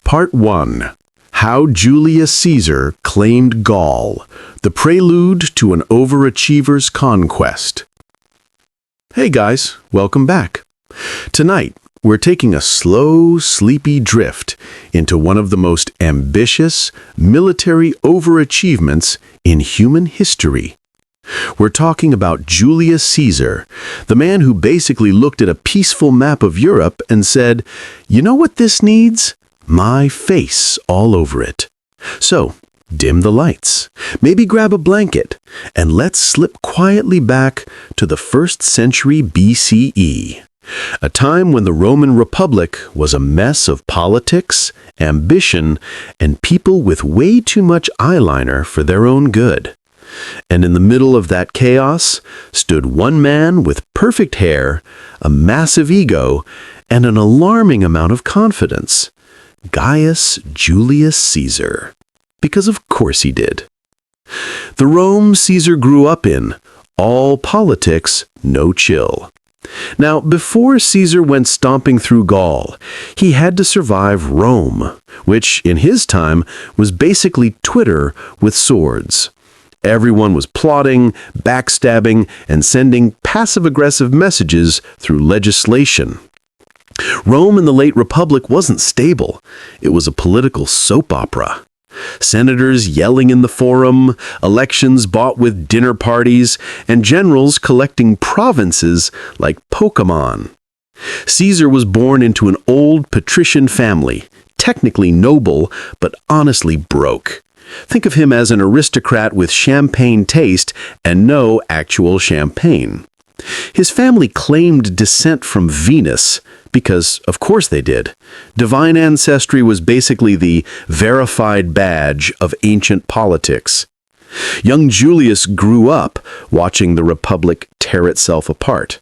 Part 1. How Julius Caesar Claimed Gaul, the prelude to an overachiever's conquest. Hey guys, welcome back. Tonight, we're taking a slow, sleepy drift into one of the most ambitious military overachievements in human history. We're talking about Julius Caesar, the man who basically looked at a peaceful map of Europe and said, "You know what this needs? My face all over it." So, dim the lights, maybe grab a blanket, and let's slip quietly back to the 1st century BCE, a time when the Roman Republic was a mess of politics, ambition, and people with way too much eyeliner for their own good. And in the middle of that chaos stood one man with perfect hair, a massive ego, and an alarming amount of confidence. Gaius Julius Caesar. Because of course he did. The Rome Caesar grew up in, all politics, no chill. Now, before Caesar went stomping through Gaul, he had to survive Rome, which in his time was basically Twitter with swords. Everyone was plotting, backstabbing, and sending passive-aggressive messages through legislation. Rome in the late Republic wasn't stable. It was a political soap opera. Senators yelling in the forum, elections bought with dinner parties, and generals collecting provinces like Pokemon. Caesar was born into an old patrician family, technically noble, but honestly broke. Think of him as an aristocrat with champagne taste and no actual champagne. His family claimed descent from Venus, because of course they did. Divine ancestry was basically the verified badge of ancient politics. Young Julius grew up watching the Republic tear itself apart.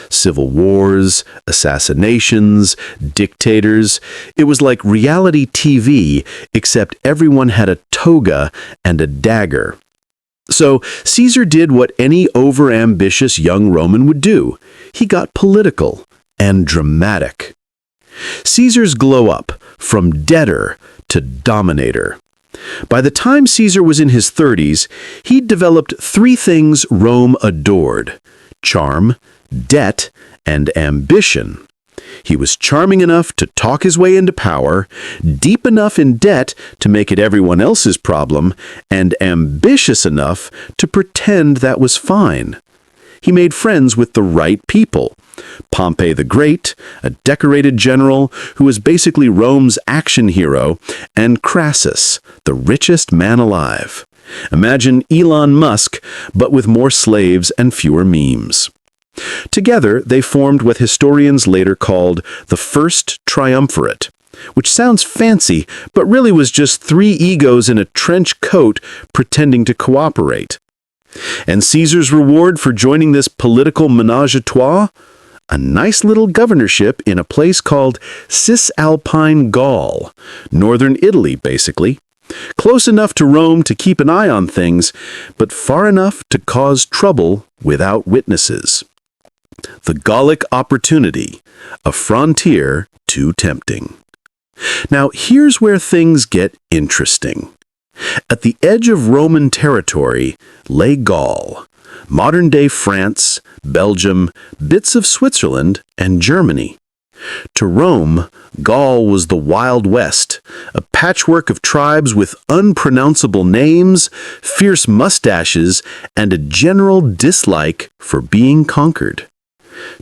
Civil wars, assassinations, dictators. It was like reality TV, except everyone had a toga and a dagger. So Caesar did what any overambitious young Roman would do. He got political and dramatic. Caesar's glow up from debtor to dominator. By the time Caesar was in his 30s, he'd developed 3 things Rome adored: charm, debt, and ambition. He was charming enough to talk his way into power, deep enough in debt to make it everyone else's problem, and ambitious enough to pretend that was fine. He made friends with the right people. Pompey the Great, a decorated general who was basically Rome's action hero, and Crassus, the richest man alive. Imagine Elon Musk, but with more slaves and fewer memes. Together, they formed what historians later called the First Triumvirate, which sounds fancy, but really was just 3 egos in a trench coat pretending to cooperate. And Caesar's reward for joining this political menage a trois? A nice little governorship in a place called Cisalpine Gaul, northern Italy, basically. Close enough to Rome to keep an eye on things, but far enough to cause trouble without witnesses. The Gallic opportunity, a frontier too tempting. Now, here's where things get interesting. At the edge of Roman territory lay Gaul, modern-day France, Belgium, bits of Switzerland, and Germany. To Rome, Gaul was the Wild West, a patchwork of tribes with unpronounceable names, fierce mustaches, and a general dislike for being conquered.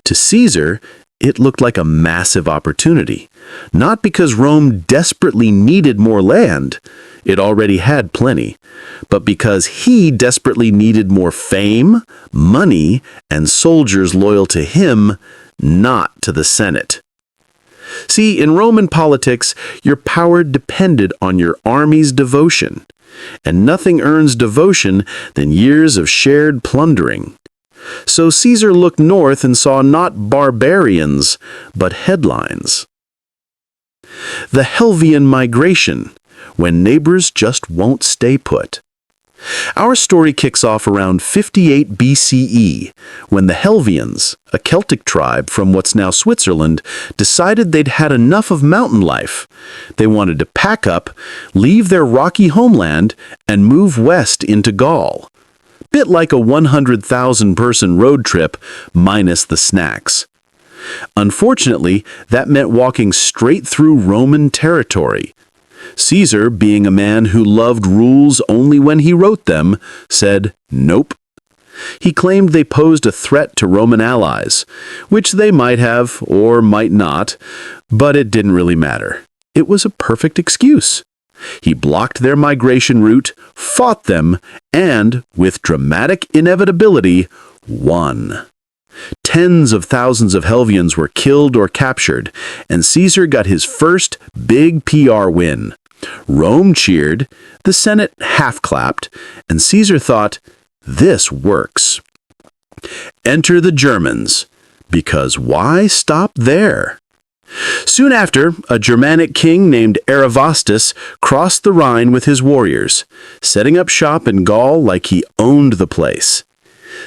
To Caesar, it looked like a massive opportunity, not because Rome desperately needed more land, it already had plenty, but because he desperately needed more fame, money, and soldiers loyal to him, not to the Senate. See, in Roman politics, your power depended on your army's devotion, and nothing earns devotion than years of shared plundering. So Caesar looked north and saw not barbarians, but headlines. The Helvian migration, when neighbors just won't stay put. Our story kicks off around 58 BCE, when the Helvians, a Celtic tribe from what's now Switzerland, decided they'd had enough of mountain life. They wanted to pack up, leave their rocky homeland, and move west into Gaul. Bit like a 100,000-person road trip, minus the snacks. Unfortunately, that meant walking straight through Roman territory. Caesar, being a man who loved rules only when he wrote them, said nope. He claimed they posed a threat to Roman allies, which they might have or might not, but it didn't really matter. It was a perfect excuse. He blocked their migration route, fought them, and, with dramatic inevitability, won. Tens of thousands of Helvians were killed or captured, and Caesar got his first big PR win. Rome cheered, the Senate half-clapped, and Caesar thought, this works. Enter the Germans, because why stop there? Soon after, a Germanic king named Arivastus crossed the Rhine with his warriors, setting up shop in Gaul like he owned the place.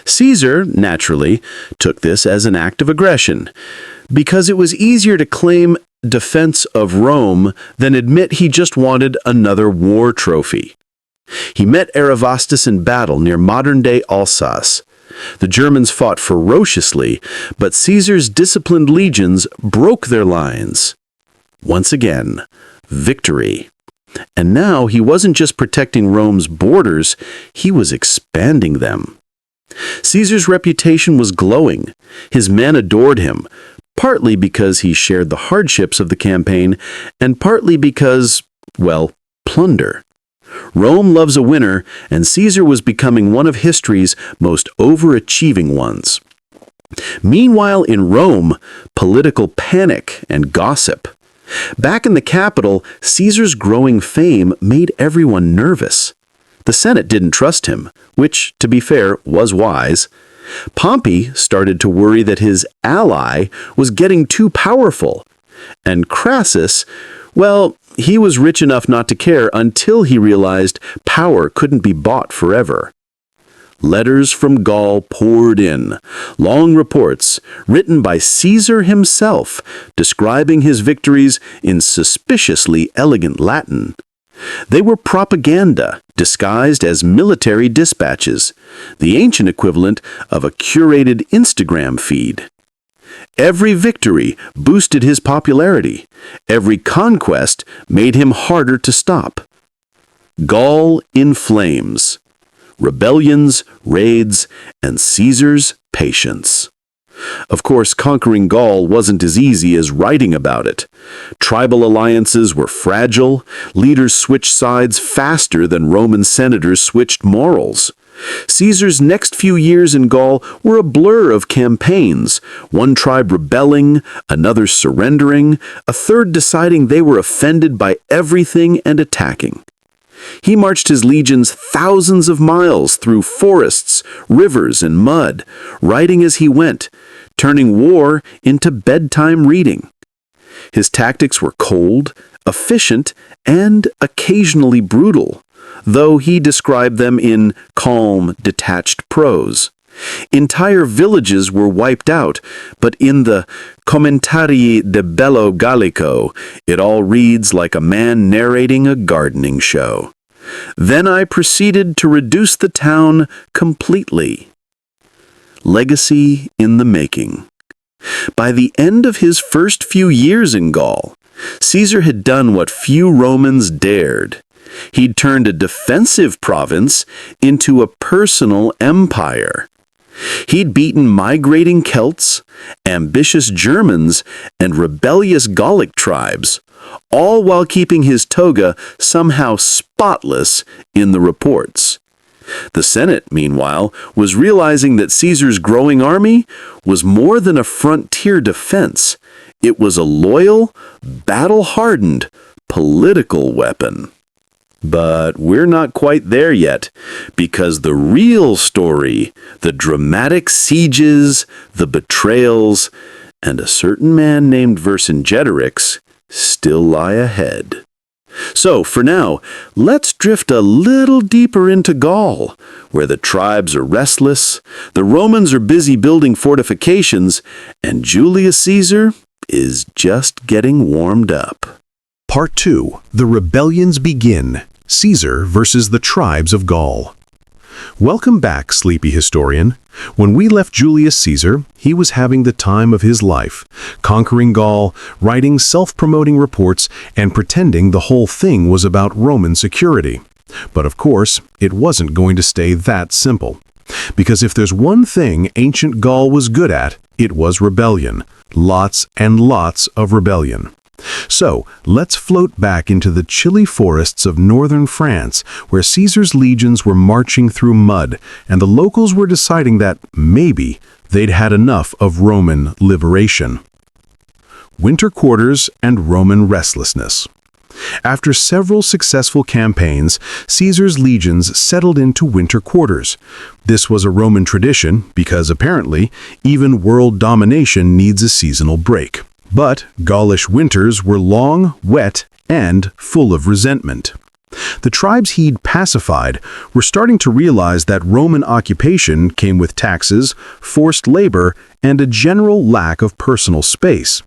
Caesar, naturally, took this as an act of aggression, because it was easier to claim defense of Rome than admit he just wanted another war trophy. He met Arivastus in battle near modern-day Alsace. The Germans fought ferociously, but Caesar's disciplined legions broke their lines. Once again, victory. And now he wasn't just protecting Rome's borders, he was expanding them. Caesar's reputation was glowing. His men adored him, partly because he shared the hardships of the campaign, and partly because, well, plunder. Rome loves a winner, and Caesar was becoming one of history's most overachieving ones. Meanwhile, in Rome, political panic and gossip. Back in the capital, Caesar's growing fame made everyone nervous. The Senate didn't trust him, which, to be fair, was wise. Pompey started to worry that his ally was getting too powerful. And Crassus, well, he was rich enough not to care until he realized power couldn't be bought forever. Letters from Gaul poured in, long reports written by Caesar himself, describing his victories in suspiciously elegant Latin. They were propaganda disguised as military dispatches, the ancient equivalent of a curated Instagram feed. Every victory boosted his popularity. Every conquest made him harder to stop. Gaul in flames. Rebellions, raids, and Caesar's patience. Of course, conquering Gaul wasn't as easy as writing about it. Tribal alliances were fragile, leaders switched sides faster than Roman senators switched morals. Caesar's next few years in Gaul were a blur of campaigns, one tribe rebelling, another surrendering, a third deciding they were offended by everything and attacking. He marched his legions thousands of miles through forests, rivers, and mud, writing as he went, turning war into bedtime reading. His tactics were cold, efficient, and occasionally brutal, though he described them in calm, detached prose. Entire villages were wiped out, but in the commentarii de bello Gallico, it all reads like a man narrating a gardening show. Then I proceeded to reduce the town completely. Legacy in the making. By the end of his first few years in Gaul, Caesar had done what few Romans dared. He'd turned a defensive province into a personal empire. He'd beaten migrating Celts, ambitious Germans, and rebellious Gallic tribes, all while keeping his toga somehow spotless in the reports. The Senate, meanwhile, was realizing that Caesar's growing army was more than a frontier defense. It was a loyal, battle-hardened, political weapon. But we're not quite there yet, because the real story, the dramatic sieges, the betrayals, and a certain man named Vercingetorix still lie ahead. So, for now, let's drift a little deeper into Gaul, where the tribes are restless, the Romans are busy building fortifications, and Julius Caesar is just getting warmed up. Part 2. The rebellions begin. Caesar versus the tribes of Gaul. Welcome back, sleepy historian. When we left Julius Caesar, he was having the time of his life, conquering Gaul, writing self-promoting reports, and pretending the whole thing was about Roman security. But of course, it wasn't going to stay that simple. Because if there's one thing ancient Gaul was good at, it was rebellion. Lots and lots of rebellion. So, let's float back into the chilly forests of northern France, where Caesar's legions were marching through mud, and the locals were deciding that, maybe, they'd had enough of Roman liberation. Winter quarters and Roman restlessness. After several successful campaigns, Caesar's legions settled into winter quarters. This was a Roman tradition because, apparently, even world domination needs a seasonal break. But Gaulish winters were long, wet, and full of resentment. The tribes he'd pacified were starting to realize that Roman occupation came with taxes, forced labor, and a general lack of personal space.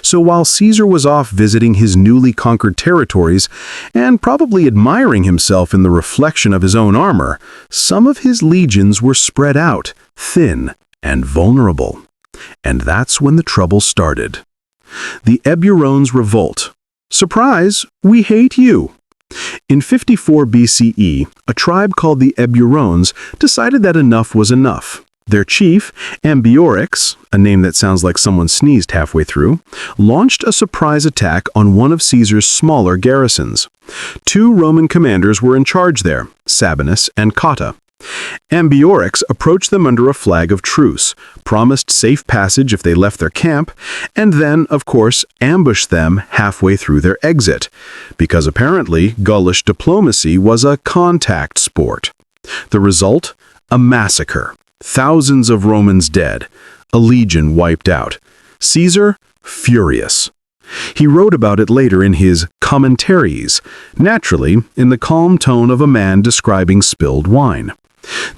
So while Caesar was off visiting his newly conquered territories and probably admiring himself in the reflection of his own armor, some of his legions were spread out, thin, and vulnerable. And that's when the trouble started. The Eburones' revolt. Surprise, we hate you! In 54 BCE, a tribe called the Eburones decided that enough was enough. Their chief, Vercingetorix, a name that sounds like someone sneezed halfway through, launched a surprise attack on one of Caesar's smaller garrisons. 2 Roman commanders were in charge there, Sabinus and Cotta. Vercingetorix approached them under a flag of truce, promised safe passage if they left their camp, and then, of course, ambushed them halfway through their exit, because apparently Gaulish diplomacy was a contact sport. The result? A massacre. Thousands of Romans dead. A legion wiped out. Caesar, furious. He wrote about it later in his commentaries, naturally in the calm tone of a man describing spilled wine.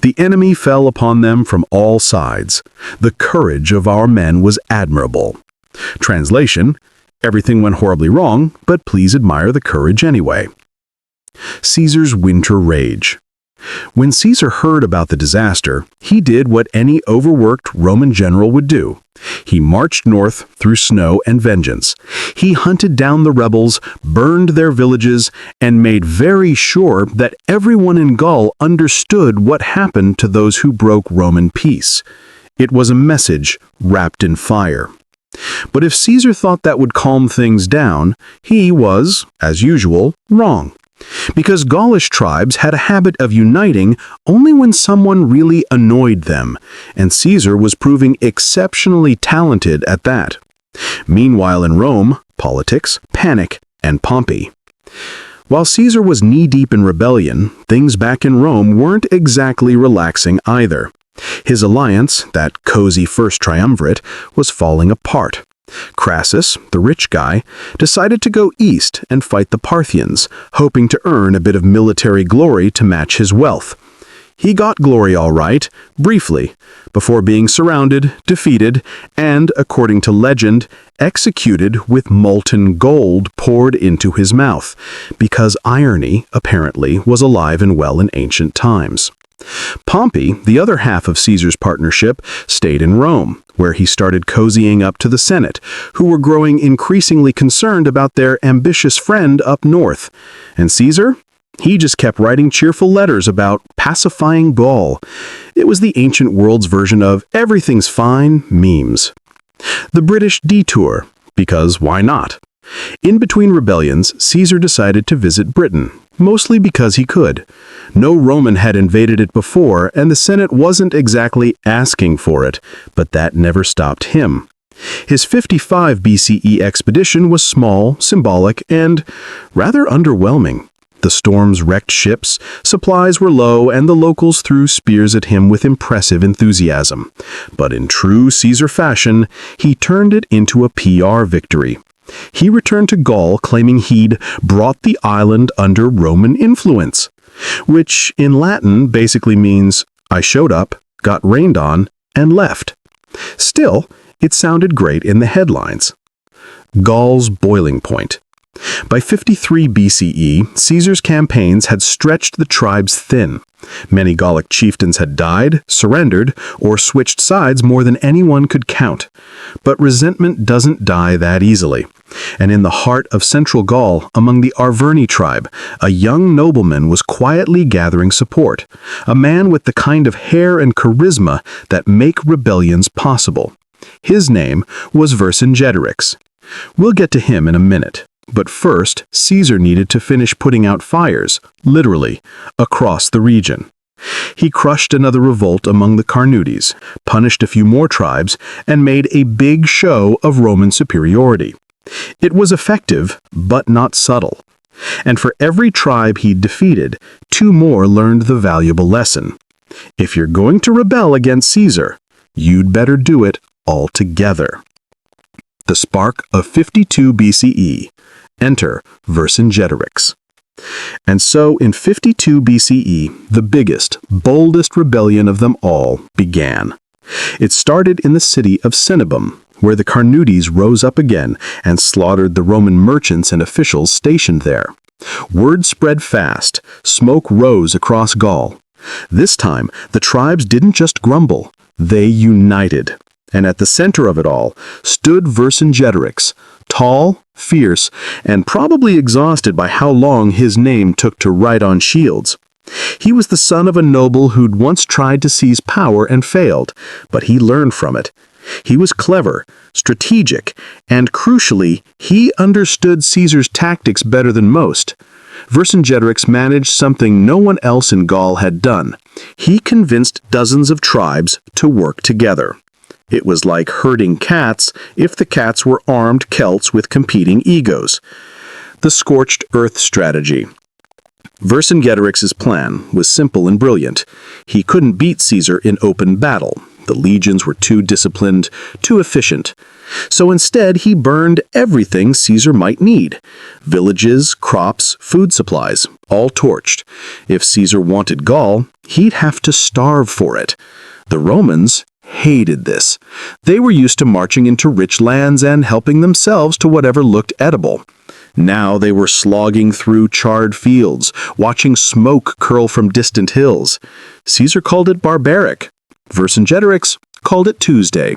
The enemy fell upon them from all sides. The courage of our men was admirable. Translation: everything went horribly wrong, but please admire the courage anyway. Caesar's winter rage. When Caesar heard about the disaster, he did what any overworked Roman general would do. He marched north through snow and vengeance. He hunted down the rebels, burned their villages, and made very sure that everyone in Gaul understood what happened to those who broke Roman peace. It was a message wrapped in fire. But if Caesar thought that would calm things down, he was, as usual, wrong. Because Gaulish tribes had a habit of uniting only when someone really annoyed them, and Caesar was proving exceptionally talented at that. Meanwhile in Rome, politics, panic, and Pompey. While Caesar was knee-deep in rebellion, things back in Rome weren't exactly relaxing either. His alliance, that cozy first triumvirate, was falling apart. Crassus, the rich guy, decided to go east and fight the Parthians, hoping to earn a bit of military glory to match his wealth. He got glory all right, briefly, before being surrounded, defeated, and, according to legend, executed with molten gold poured into his mouth, because irony, apparently, was alive and well in ancient times. Pompey, the other half of Caesar's partnership, stayed in Rome, where he started cozying up to the Senate, who were growing increasingly concerned about their ambitious friend up north. And Caesar? He just kept writing cheerful letters about pacifying Gaul. It was the ancient world's version of everything's fine memes. The British detour, because why not? In between rebellions, Caesar decided to visit Britain, mostly because he could. No Roman had invaded it before, and the Senate wasn't exactly asking for it, but that never stopped him. His 55 BCE expedition was small, symbolic, and rather underwhelming. The storms wrecked ships, supplies were low, and the locals threw spears at him with impressive enthusiasm. But in true Caesar fashion, he turned it into a PR victory. He returned to Gaul claiming he'd brought the island under Roman influence, which in Latin basically means I showed up, got rained on, and left. Still, it sounded great in the headlines. Gaul's boiling point. By 53 BCE, Caesar's campaigns had stretched the tribes thin. Many Gallic chieftains had died, surrendered, or switched sides more than anyone could count. But resentment doesn't die that easily. And in the heart of central Gaul, among the Arverni tribe, a young nobleman was quietly gathering support, a man with the kind of hair and charisma that make rebellions possible. His name was Vercingetorix. We'll get to him in a minute. But first, Caesar needed to finish putting out fires, literally, across the region. He crushed another revolt among the Carnutes, punished a few more tribes, and made a big show of Roman superiority. It was effective, but not subtle. And for every tribe he'd defeated, 2 more learned the valuable lesson. If you're going to rebel against Caesar, you'd better do it all together. The spark of 52 BCE. Enter Vercingetorix. And so in 52 BCE, the biggest, boldest rebellion of them all began. It started in the city of Cenabum, where the Carnutes rose up again and slaughtered the Roman merchants and officials stationed there. Word spread fast, smoke rose across Gaul. This time, the tribes didn't just grumble, they united. And at the center of it all stood Vercingetorix, tall, fierce, and probably exhausted by how long his name took to write on shields. He was the son of a noble who'd once tried to seize power and failed, but he learned from it. He was clever, strategic, and crucially, he understood Caesar's tactics better than most. Vercingetorix managed something no one else in Gaul had done. He convinced dozens of tribes to work together. It was like herding cats if the cats were armed Celts with competing egos. The scorched earth strategy. Vercingetorix's plan was simple and brilliant. He couldn't beat Caesar in open battle. The legions were too disciplined, too efficient. So instead, he burned everything Caesar might need. Villages, crops, food supplies, all torched. If Caesar wanted Gaul, he'd have to starve for it. The Romans hated this. They were used to marching into rich lands and helping themselves to whatever looked edible. Now they were slogging through charred fields, watching smoke curl from distant hills. Caesar called it barbaric. Vercingetorix called it Tuesday.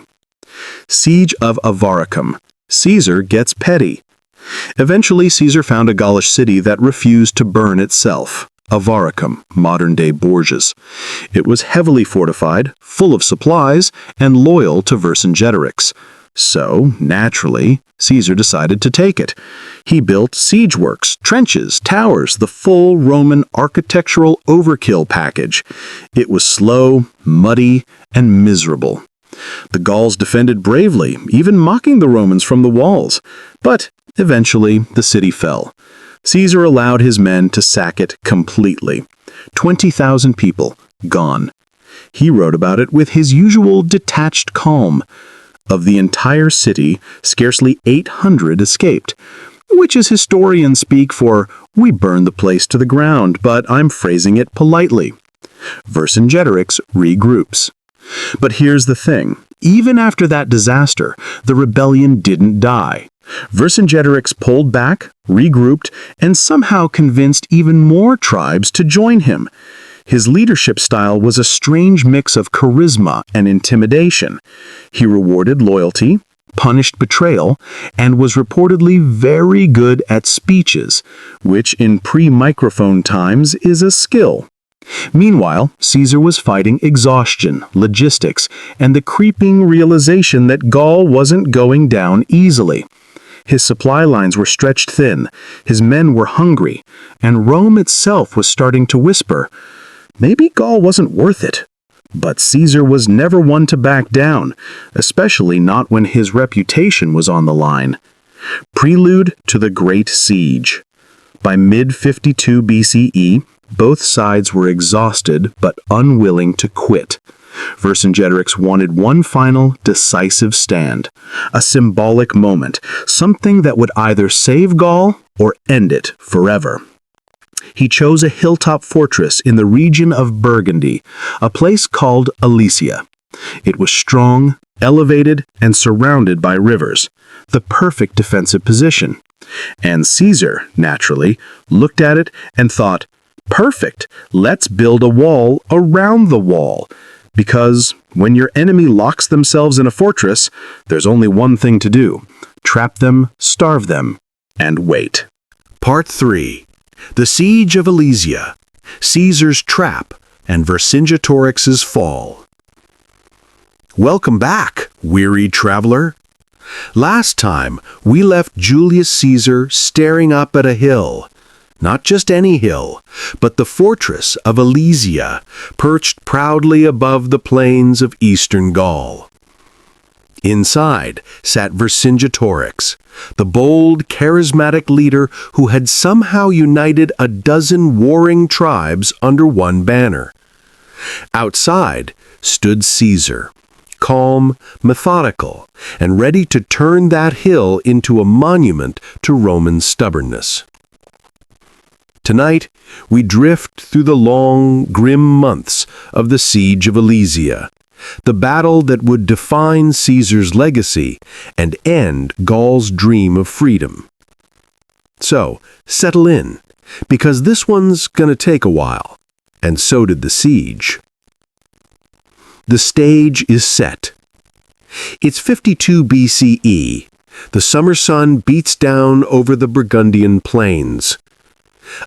Siege of Avaricum. Caesar gets petty. Eventually, Caesar found a Gaulish city that refused to burn itself. Avaricum, modern-day Bourges. It was heavily fortified, full of supplies, and loyal to Vercingetorix. So, naturally, Caesar decided to take it. He built siege works, trenches, towers, the full Roman architectural overkill package. It was slow, muddy, and miserable. The Gauls defended bravely, even mocking the Romans from the walls. But eventually, the city fell. Caesar allowed his men to sack it completely. 20,000 people, gone. He wrote about it with his usual detached calm. Of the entire city, scarcely 800 escaped, which is historian speak for, we burned the place to the ground, but I'm phrasing it politely. Vercingetorix regroups. But here's the thing. Even after that disaster, the rebellion didn't die. Vercingetorix pulled back, regrouped, and somehow convinced even more tribes to join him. His leadership style was a strange mix of charisma and intimidation. He rewarded loyalty, punished betrayal, and was reportedly very good at speeches, which in pre-microphone times is a skill. Meanwhile, Caesar was fighting exhaustion, logistics, and the creeping realization that Gaul wasn't going down easily. His supply lines were stretched thin, his men were hungry, and Rome itself was starting to whisper, maybe Gaul wasn't worth it. But Caesar was never one to back down, especially not when his reputation was on the line. Prelude to the Great Siege. By mid-52 BCE, both sides were exhausted but unwilling to quit. Vercingetorix wanted one final, decisive stand, a symbolic moment, something that would either save Gaul or end it forever. He chose a hilltop fortress in the region of Burgundy, a place called Alesia. It was strong, elevated, and surrounded by rivers, the perfect defensive position. And Caesar, naturally, looked at it and thought, "Perfect, let's build a wall around the wall." Because when your enemy locks themselves in a fortress, there's only one thing to do: trap them, starve them, and wait. Part 3. The Siege of Alesia, Caesar's Trap, and Vercingetorix's Fall. Welcome back, weary traveler. Last time, we left Julius Caesar staring up at a hill. Not just any hill, but the fortress of Alesia, perched proudly above the plains of eastern Gaul. Inside sat Vercingetorix, the bold, charismatic leader who had somehow united a dozen warring tribes under one banner. Outside stood Caesar, calm, methodical, and ready to turn that hill into a monument to Roman stubbornness. Tonight, we drift through the long, grim months of the Siege of Alesia, the battle that would define Caesar's legacy and end Gaul's dream of freedom. So, settle in, because this one's gonna take a while, and so did the siege. The stage is set. It's 52 BCE. The summer sun beats down over the Burgundian plains.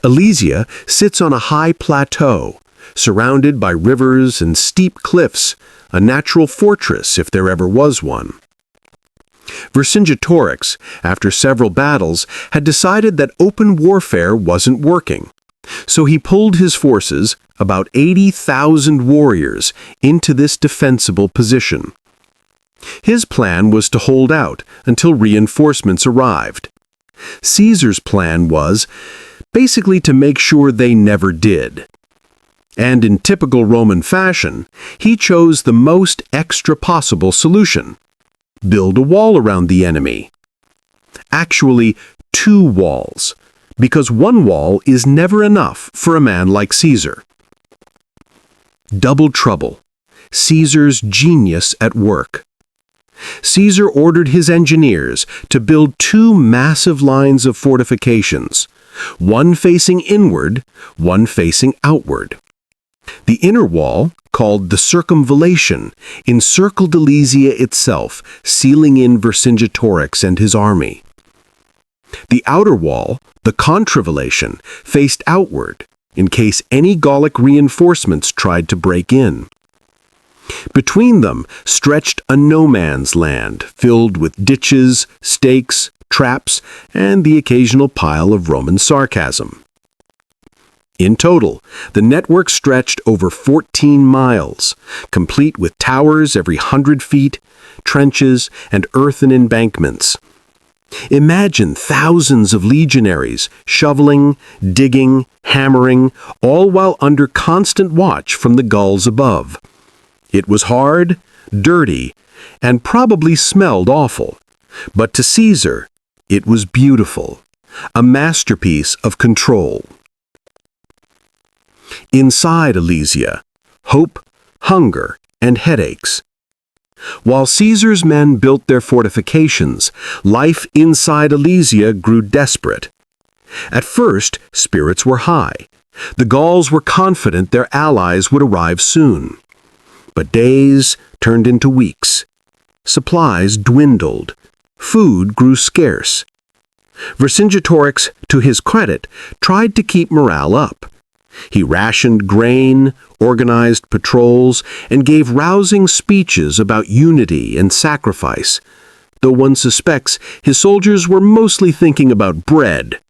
Alesia sits on a high plateau, surrounded by rivers and steep cliffs, a natural fortress if there ever was one. Vercingetorix, after several battles, had decided that open warfare wasn't working, so he pulled his forces, about 80,000 warriors, into this defensible position. His plan was to hold out until reinforcements arrived. Caesar's plan was basically to make sure they never did. And in typical Roman fashion, he chose the most extra possible solution: build a wall around the enemy. Actually, 2 walls, because one wall is never enough for a man like Caesar. Double trouble. Caesar's genius at work. Caesar ordered his engineers to build 2 massive lines of fortifications, one facing inward, one facing outward. The inner wall, called the circumvallation, encircled Alesia itself, sealing in Vercingetorix and his army. The outer wall, the contravallation, faced outward, in case any Gallic reinforcements tried to break in. Between them stretched a no-man's land, filled with ditches, stakes, traps, and the occasional pile of Roman sarcasm. In total, the network stretched over 14 miles, complete with towers every 100 feet, trenches, and earthen embankments. Imagine thousands of legionaries shoveling, digging, hammering, all while under constant watch from the Gauls above. It was hard, dirty, and probably smelled awful, but to Caesar, it was beautiful, a masterpiece of control. Inside Alesia, hope, hunger, and headaches. While Caesar's men built their fortifications, life inside Alesia grew desperate. At first, spirits were high. The Gauls were confident their allies would arrive soon. But days turned into weeks. Supplies dwindled. Food grew scarce. Vercingetorix, to his credit, tried to keep morale up. He rationed grain, organized patrols, and gave rousing speeches about unity and sacrifice, though one suspects his soldiers were mostly thinking about bread.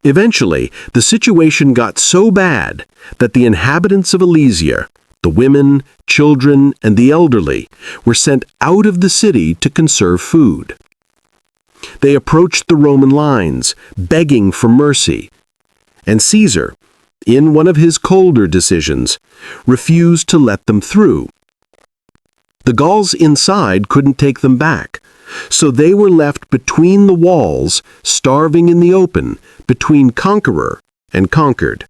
Eventually, the situation got so bad that the inhabitants of Alesia, the women, children, and the elderly, were sent out of the city to conserve food. They approached the Roman lines, begging for mercy, and Caesar, in one of his colder decisions, refused to let them through. The Gauls inside couldn't take them back, so they were left between the walls, starving in the open, between conqueror and conquered.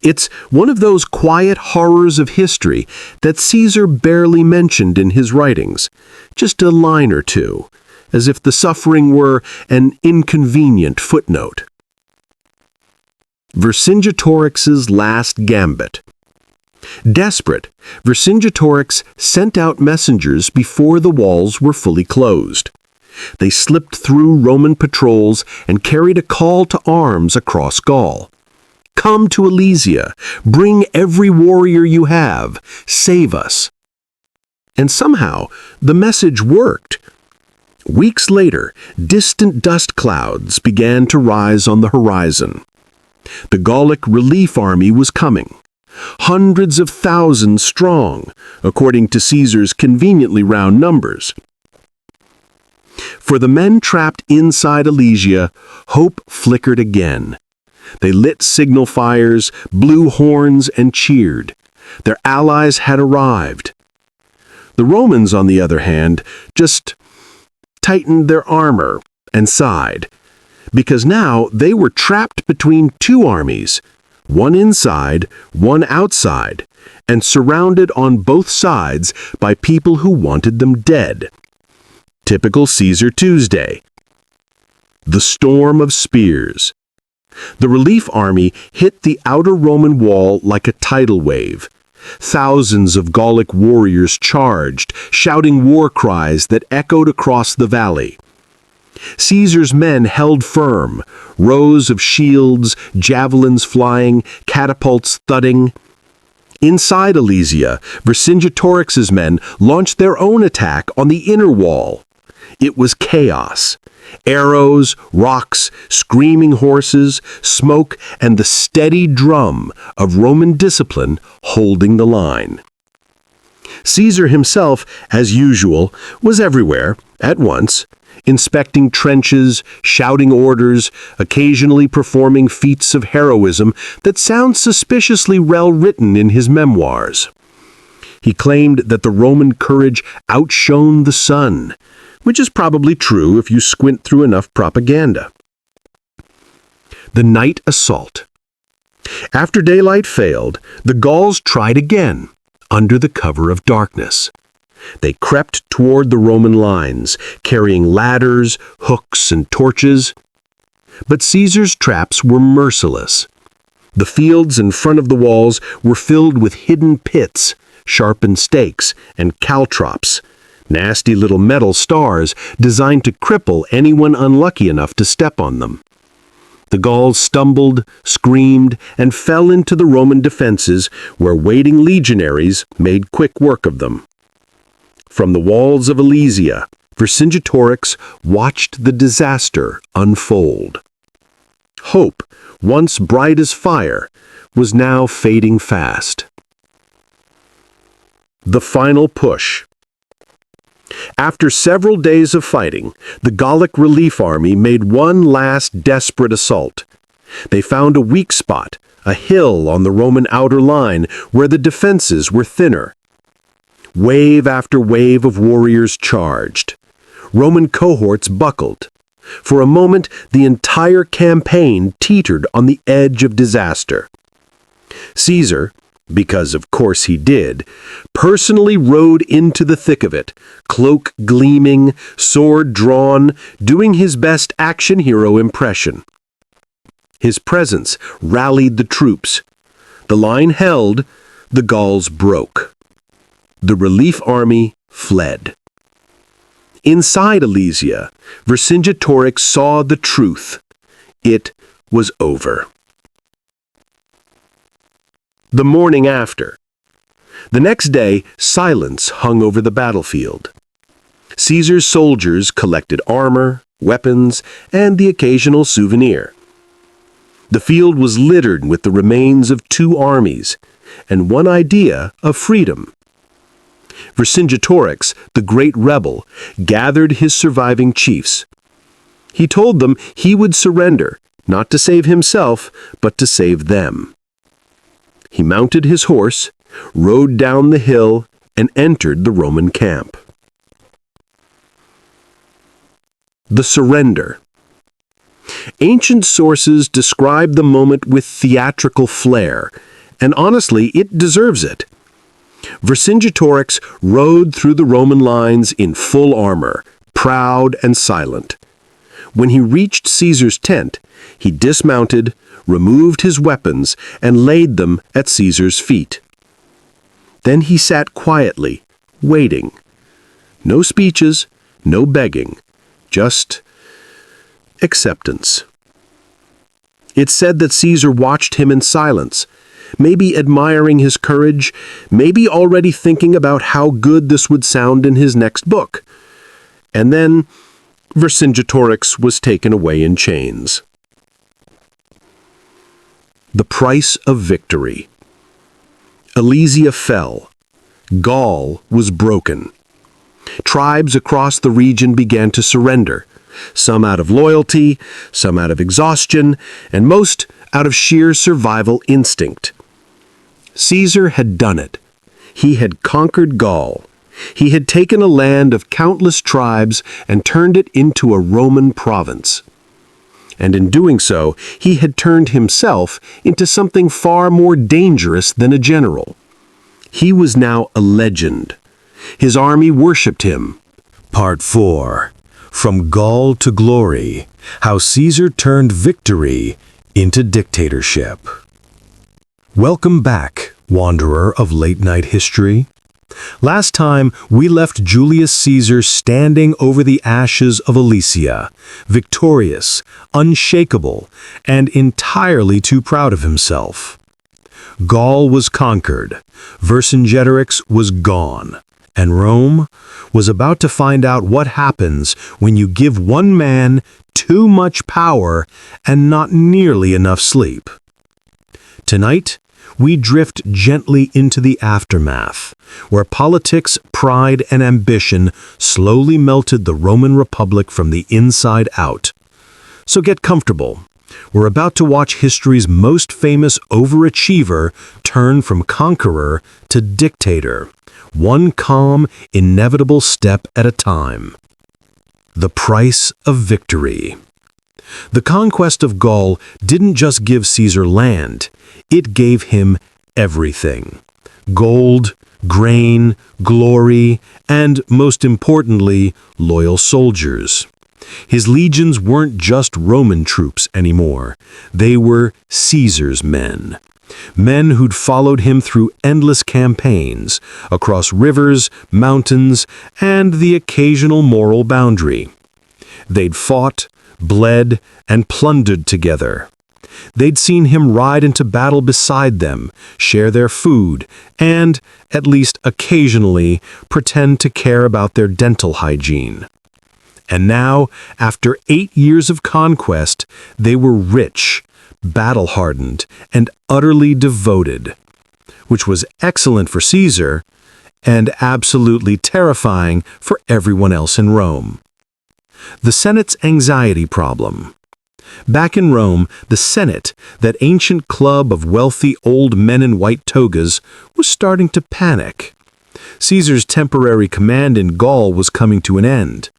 It's one of those quiet horrors of history that Caesar barely mentioned in his writings, just a line or two, as if the suffering were an inconvenient footnote. Vercingetorix's last gambit. Desperate, Vercingetorix sent out messengers before the walls were fully closed. They slipped through Roman patrols and carried a call to arms across Gaul. Come to Alesia, bring every warrior you have, save us. And somehow, the message worked. Weeks later, distant dust clouds began to rise on the horizon. The Gallic relief army was coming, hundreds of thousands strong, according to Caesar's conveniently round numbers. For the men trapped inside Alesia, hope flickered again. They lit signal fires, blew horns, and cheered. Their allies had arrived. The Romans, on the other hand, just tightened their armor and sighed, because now they were trapped between two armies, one inside, one outside, and surrounded on both sides by people who wanted them dead. Typical Caesar Tuesday. The storm of spears. The relief army hit the outer Roman wall like a tidal wave. Thousands of Gallic warriors charged, shouting war cries that echoed across the valley. Caesar's men held firm, rows of shields, javelins flying, catapults thudding. Inside Alesia, Vercingetorix's men launched their own attack on the inner wall. It was chaos. Arrows, rocks, screaming horses, smoke, and the steady drum of Roman discipline holding the line. Caesar himself, as usual, was everywhere, at once, inspecting trenches, shouting orders, occasionally performing feats of heroism that sound suspiciously well-written in his memoirs. He claimed that the Roman courage outshone the sun, which is probably true if you squint through enough propaganda. The night assault. After daylight failed, the Gauls tried again, under the cover of darkness. They crept toward the Roman lines, carrying ladders, hooks, and torches. But Caesar's traps were merciless. The fields in front of the walls were filled with hidden pits, sharpened stakes, and caltrops, nasty little metal stars designed to cripple anyone unlucky enough to step on them. The Gauls stumbled, screamed, and fell into the Roman defenses, where waiting legionaries made quick work of them. From the walls of Alesia, Vercingetorix watched the disaster unfold. Hope, once bright as fire, was now fading fast. The final push. After several days of fighting, the Gallic relief army made one last desperate assault. They found a weak spot, a hill on the Roman outer line where the defenses were thinner. Wave after wave of warriors charged. Roman cohorts buckled. For a moment, the entire campaign teetered on the edge of disaster. Caesar, because of course he did, personally rode into the thick of it, cloak gleaming, sword drawn, doing his best action hero impression. His presence rallied the troops. The line held, the Gauls broke. The relief army fled. Inside Alesia, Vercingetorix saw the truth. It was over. The morning after. The next day, silence hung over the battlefield. Caesar's soldiers collected armor, weapons, and the occasional souvenir. The field was littered with the remains of two armies, and one idea of freedom. Vercingetorix, the great rebel, gathered his surviving chiefs. He told them he would surrender, not to save himself, but to save them. He mounted his horse, rode down the hill, and entered the Roman camp. The surrender. Ancient sources describe the moment with theatrical flair, and honestly, it deserves it. Vercingetorix rode through the Roman lines in full armor, proud and silent. When he reached Caesar's tent, he dismounted, removed his weapons, and laid them at Caesar's feet. Then he sat quietly, waiting. No speeches, no begging, just acceptance. It's said that Caesar watched him in silence, maybe admiring his courage, maybe already thinking about how good this would sound in his next book. And then Vercingetorix was taken away in chains. The price of victory. Alesia fell. Gaul was broken. Tribes across the region began to surrender, some out of loyalty, some out of exhaustion, and most out of sheer survival instinct. Caesar had done it. He had conquered Gaul. He had taken a land of countless tribes and turned it into a Roman province. And in doing so, he had turned himself into something far more dangerous than a general. He was now a legend. His army worshipped him. Part 4. From Gaul to Glory, How Caesar Turned Victory into Dictatorship. Welcome back, wanderer of late-night history. Last time, we left Julius Caesar standing over the ashes of Alesia, victorious, unshakable, and entirely too proud of himself. Gaul was conquered, Vercingetorix was gone, and Rome was about to find out what happens when you give one man too much power and not nearly enough sleep. Tonight, we drift gently into the aftermath, where politics, pride, and ambition slowly melted the Roman Republic from the inside out. So get comfortable. We're about to watch history's most famous overachiever turn from conqueror to dictator, one calm, inevitable step at a time. The price of victory. The conquest of Gaul didn't just give Caesar land, it gave him everything. Gold, grain, glory, and, most importantly, loyal soldiers. His legions weren't just Roman troops anymore. They were Caesar's men. Men who'd followed him through endless campaigns, across rivers, mountains, and the occasional moral boundary. They'd fought, bled, and plundered together. They'd seen him ride into battle beside them, share their food, and, at least occasionally, pretend to care about their dental hygiene. And now, after 8 years of conquest, they were rich, battle-hardened, and utterly devoted, which was excellent for Caesar and absolutely terrifying for everyone else in Rome. The Senate's anxiety problem. Back in Rome, the Senate, that ancient club of wealthy old men in white togas, was starting to panic. Caesar's temporary command in Gaul was coming to an end.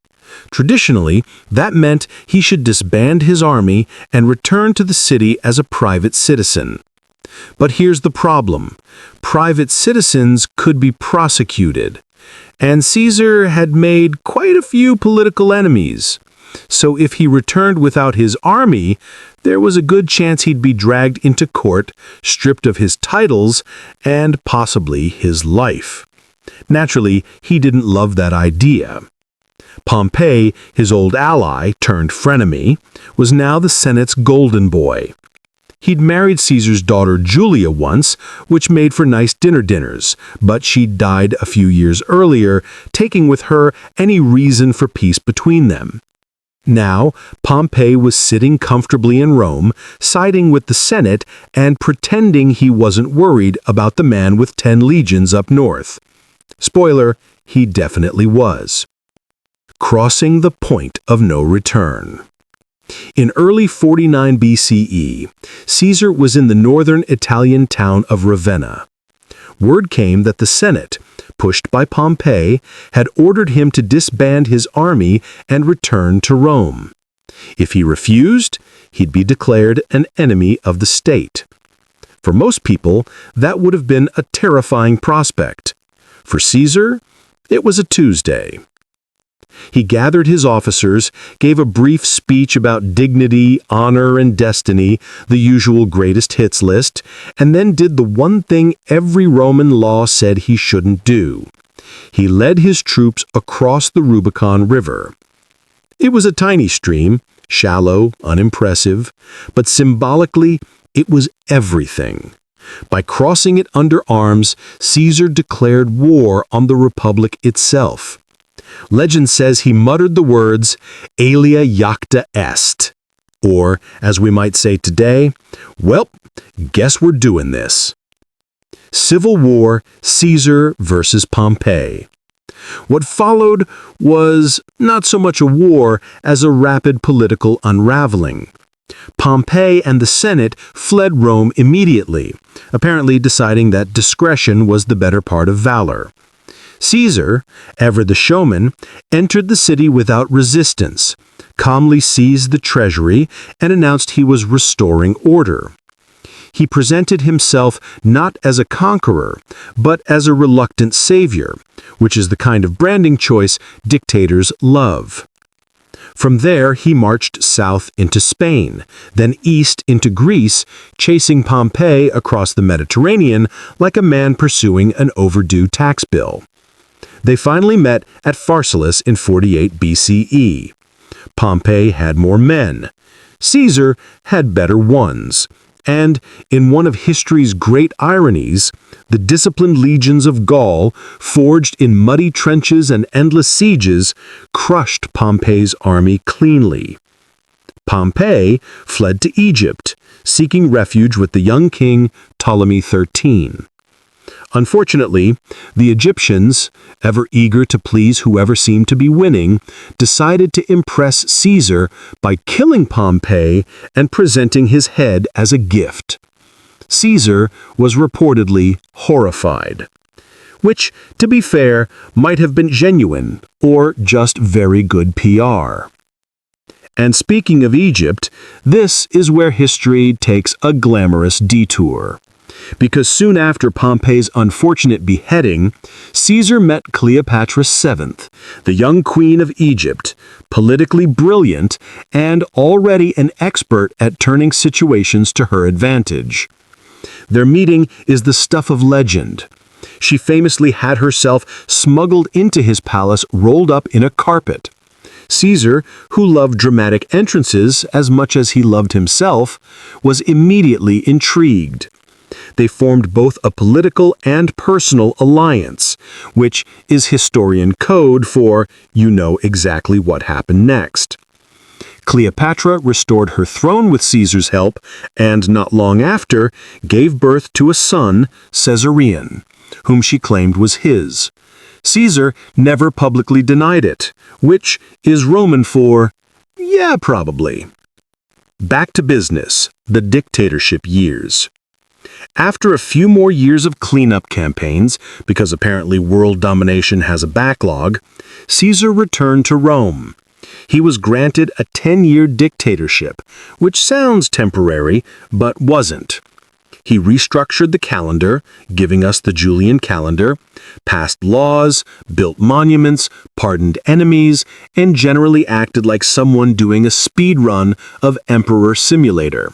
Traditionally, that meant he should disband his army and return to the city as a private citizen. But here's the problem. Private citizens could be prosecuted, and Caesar had made quite a few political enemies. So if he returned without his army, there was a good chance he'd be dragged into court, stripped of his titles, and possibly his life. Naturally, he didn't love that idea. Pompey, his old ally turned frenemy, was now the Senate's golden boy. He'd married Caesar's daughter Julia once, which made for nice dinners, but she died a few years earlier, taking with her any reason for peace between them. Now, Pompey was sitting comfortably in Rome, siding with the Senate and pretending he wasn't worried about the man with 10 legions up north. Spoiler, he definitely was. Crossing the point of no return. In early 49 BCE, Caesar was in the northern Italian town of Ravenna. Word came that the Senate, pushed by Pompey, had ordered him to disband his army and return to Rome. If he refused, he'd be declared an enemy of the state. For most people, that would have been a terrifying prospect. For Caesar, it was a Tuesday. He gathered his officers, gave a brief speech about dignity, honor, and destiny, the usual greatest hits list, and then did the one thing every Roman law said he shouldn't do. He led his troops across the Rubicon River. It was a tiny stream, shallow, unimpressive, but symbolically, it was everything. By crossing it under arms, Caesar declared war on the Republic itself. Legend says he muttered the words, "Alia jacta est," or, as we might say today, "Well, guess we're doing this." Civil War, Caesar versus Pompey. What followed was not so much a war as a rapid political unraveling. Pompey and the Senate fled Rome immediately, apparently deciding that discretion was the better part of valor. Caesar, ever the showman, entered the city without resistance, calmly seized the treasury, and announced he was restoring order. He presented himself not as a conqueror, but as a reluctant savior, which is the kind of branding choice dictators love. From there, he marched south into Spain, then east into Greece, chasing Pompey across the Mediterranean like a man pursuing an overdue tax bill. They finally met at Pharsalus in 48 BCE. Pompey had more men. Caesar had better ones. And, in one of history's great ironies, the disciplined legions of Gaul, forged in muddy trenches and endless sieges, crushed Pompey's army cleanly. Pompey fled to Egypt, seeking refuge with the young king Ptolemy XIII. Unfortunately, the Egyptians, ever eager to please whoever seemed to be winning, decided to impress Caesar by killing Pompey and presenting his head as a gift. Caesar was reportedly horrified. Which, to be fair, might have been genuine or just very good PR. And speaking of Egypt, this is where history takes a glamorous detour. Because soon after Pompey's unfortunate beheading, Caesar met Cleopatra VII, the young queen of Egypt, politically brilliant and already an expert at turning situations to her advantage. Their meeting is the stuff of legend. She famously had herself smuggled into his palace rolled up in a carpet. Caesar, who loved dramatic entrances as much as he loved himself, was immediately intrigued. They formed both a political and personal alliance, which is historian code for you know exactly what happened next. Cleopatra restored her throne with Caesar's help, and not long after, gave birth to a son, Caesarion, whom she claimed was his. Caesar never publicly denied it, which is Roman for, yeah, probably. Back to business, the dictatorship years. After a few more years of cleanup campaigns, because apparently world domination has a backlog, Caesar returned to Rome. He was granted a 10-year dictatorship, which sounds temporary, but wasn't. He restructured the calendar, giving us the Julian calendar, passed laws, built monuments, pardoned enemies, and generally acted like someone doing a speed run of Emperor Simulator.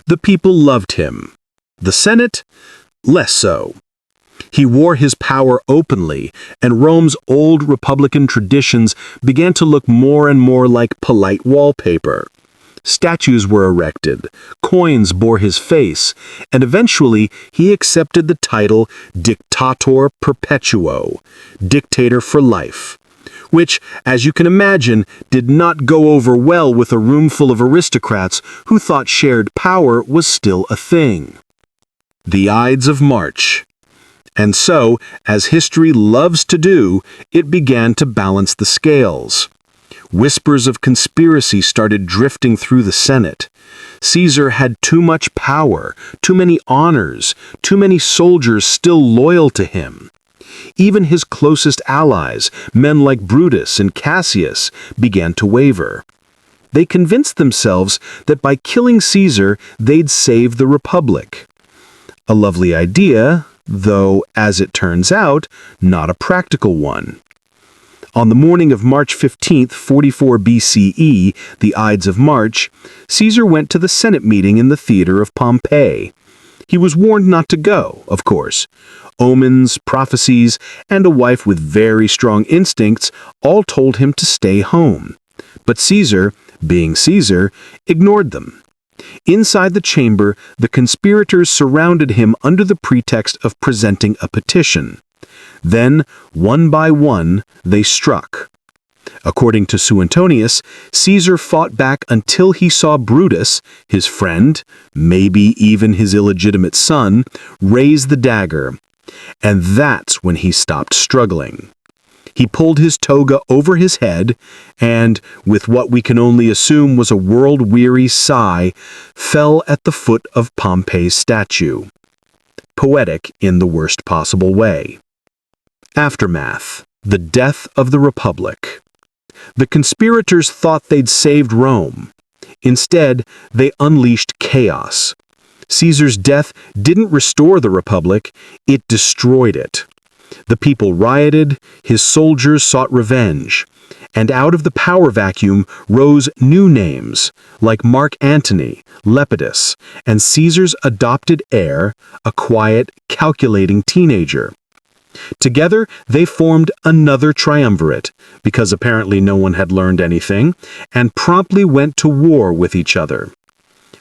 The people loved him. The Senate? Less so. He wore his power openly, and Rome's old republican traditions began to look more and more like polite wallpaper. Statues were erected, coins bore his face, and eventually he accepted the title Dictator Perpetuo, dictator for life, which, as you can imagine, did not go over well with a room full of aristocrats who thought shared power was still a thing. The Ides of March. And so, as history loves to do, it began to balance the scales. Whispers of conspiracy started drifting through the Senate. Caesar had too much power, too many honors, too many soldiers still loyal to him. Even his closest allies, men like Brutus and Cassius, began to waver. They convinced themselves that by killing Caesar, they'd save the Republic. A lovely idea, though, as it turns out, not a practical one. On the morning of March 15th, 44 BCE, the Ides of March, Caesar went to the Senate meeting in the theater of Pompeii. He was warned not to go, of course. Omens, prophecies, and a wife with very strong instincts all told him to stay home. But Caesar, being Caesar, ignored them. Inside the chamber, the conspirators surrounded him under the pretext of presenting a petition. Then, one by one, they struck. According to Suetonius, Caesar fought back until he saw Brutus, his friend, maybe even his illegitimate son, raise the dagger. And that's when he stopped struggling. He pulled his toga over his head and, with what we can only assume was a world-weary sigh, fell at the foot of Pompey's statue. Poetic in the worst possible way. Aftermath: the death of the Republic. The conspirators thought they'd saved Rome. Instead, they unleashed chaos. Caesar's death didn't restore the Republic, it destroyed it. The people rioted, his soldiers sought revenge, and out of the power vacuum rose new names, like Mark Antony, Lepidus, and Caesar's adopted heir, a quiet, calculating teenager. Together, they formed another triumvirate, because apparently no one had learned anything, and promptly went to war with each other.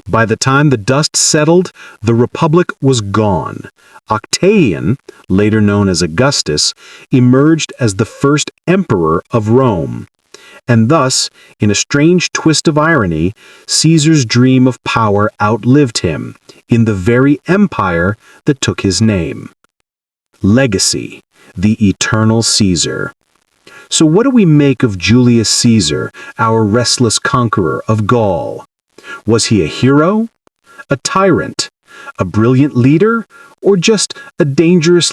By the time the dust settled, the Republic was gone. Octavian, later known as Augustus, emerged as the first emperor of Rome. And thus, in a strange twist of irony, Caesar's dream of power outlived him, in the very empire that took his name. Legacy: the eternal Caesar. So what do we make of Julius Caesar, our restless conqueror of Gaul? Was he a hero? A tyrant? A brilliant leader? Or just a dangerously